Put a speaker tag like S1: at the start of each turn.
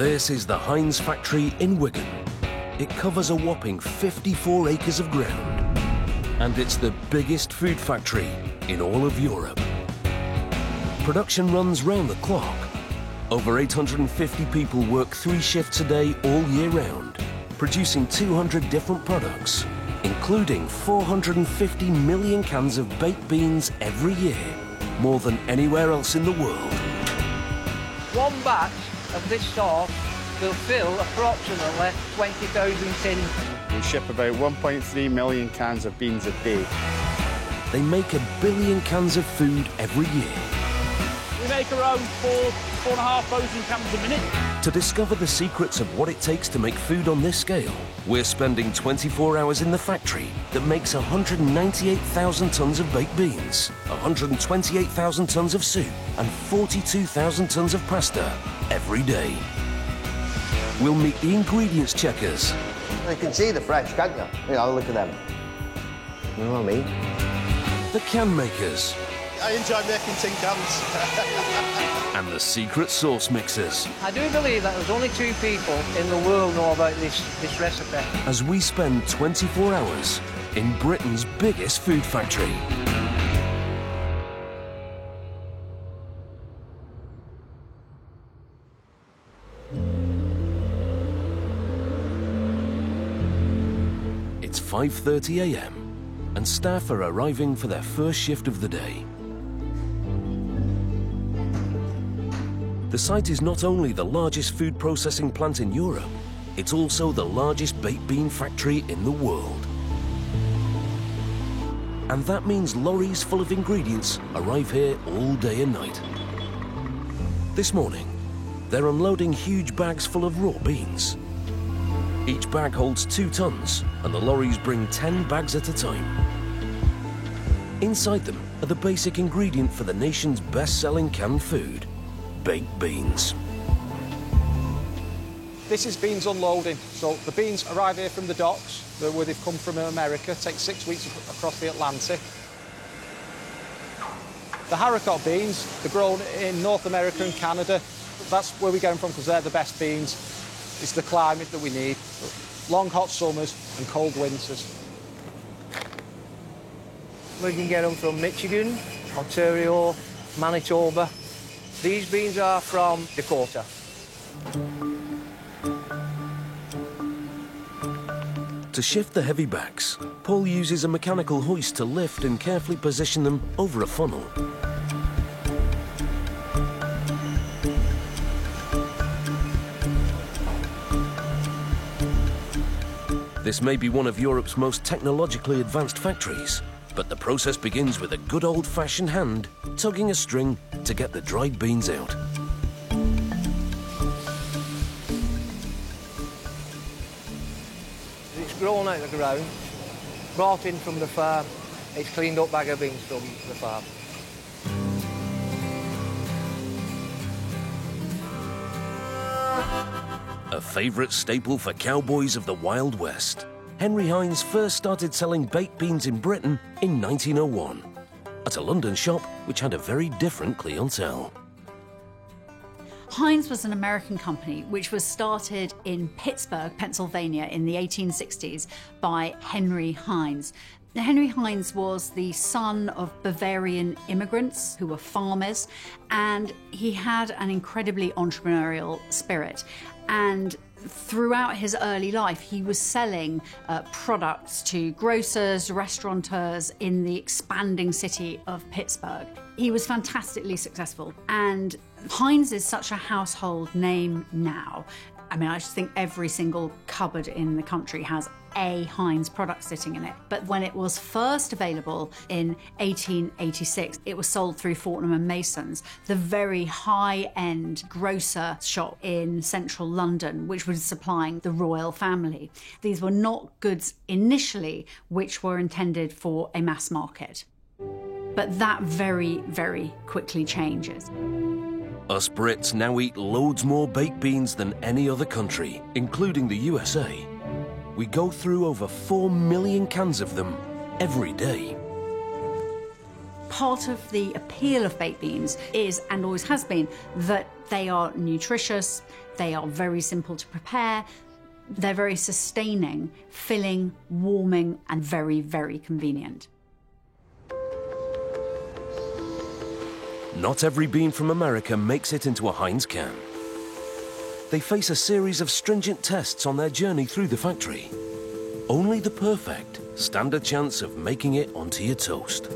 S1: This is the Heinz factory in Wigan. It covers a whopping 54 acres of ground, and it's the biggest food factory in all of Europe. Production runs round the clock. Over 850 people work 3 shifts a day all year round, producing 200 different products, including 450 million cans of baked beans every year, more than anywhere else in the world.
S2: One batch of this sort will fill approximately 20,000 tins.
S3: We ship about 1.3 million cans of beans a day.
S1: They make 1 billion cans of food every year.
S4: We make around 4,500 cans a minute.
S1: To discover the secrets of what it takes to make food on this scale, we're spending 24 hours in the factory that makes 198,000 tonnes of baked beans, 128,000 tonnes of soup, and 42,000 tonnes of pasta every day. We'll meet the ingredients checkers.
S5: You can see the fresh, can't you? You know, look at them. You know what I mean?
S1: The can makers.
S6: I enjoy making tin cans.
S1: And the secret sauce mixers.
S2: I do believe that there's only 2 people in the world know about this recipe.
S1: As we spend 24 hours in Britain's biggest food factory. It's 5:30 a.m. and staff are arriving for their first shift of the day. The site is not only the largest food processing plant in Europe, it's also the largest baked bean factory in the world. And that means lorries full of ingredients arrive here all day and night. This morning, they're unloading huge bags full of raw beans. Each bag holds 2 tons, and the lorries bring 10 bags at a time. Inside them are the basic ingredient for the nation's best-selling canned food, baked beans.
S7: This is beans unloading. So the beans arrive here from the docks, where they've come from America, take 6 weeks across the Atlantic. The haricot beans, they're grown in North America and Canada. That's where we get them from because they're the best beans. It's the climate that we need. Long hot summers and cold winters.
S2: We can get them from Michigan, Ontario, Manitoba. These beans are from Dakota.
S1: To shift the heavy bags, Paul uses a mechanical hoist to lift and carefully position them over a funnel. This may be one of Europe's most technologically advanced factories, but the process begins with a good old-fashioned hand tugging a string to get the dried beans out.
S2: It's grown out of the ground, brought in from the farm. It's cleaned up bag of beans from the farm.
S1: A favourite staple for cowboys of the Wild West, Henry Heinz first started selling baked beans in Britain in 1901 at a London shop which had a very different clientele.
S8: Heinz was an American company which was started in Pittsburgh, Pennsylvania in the 1860s by Henry Heinz. Henry Heinz was the son of Bavarian immigrants who were farmers, and he had an incredibly entrepreneurial spirit. And throughout his early life, he was selling products to grocers, restaurateurs in the expanding city of Pittsburgh. He was fantastically successful, and Heinz is such a household name now. I mean, I just think every single cupboard in the country has a Heinz product sitting in it. But when it was first available in 1886, it was sold through Fortnum & Mason's, the very high-end grocer shop in central London, which was supplying the royal family. These were not goods initially which were intended for a mass market. But that very, very quickly changes.
S1: Us Brits now eat loads more baked beans than any other country, including the USA. We go through over 4 million cans of them every day.
S8: Part of the appeal of baked beans is, and always has been, that they are nutritious, they are very simple to prepare, they're very sustaining, filling, warming, and very, very convenient.
S1: Not every bean from America makes it into a Heinz can. They face a series of stringent tests on their journey through the factory. Only the perfect stand a chance of making it onto your toast.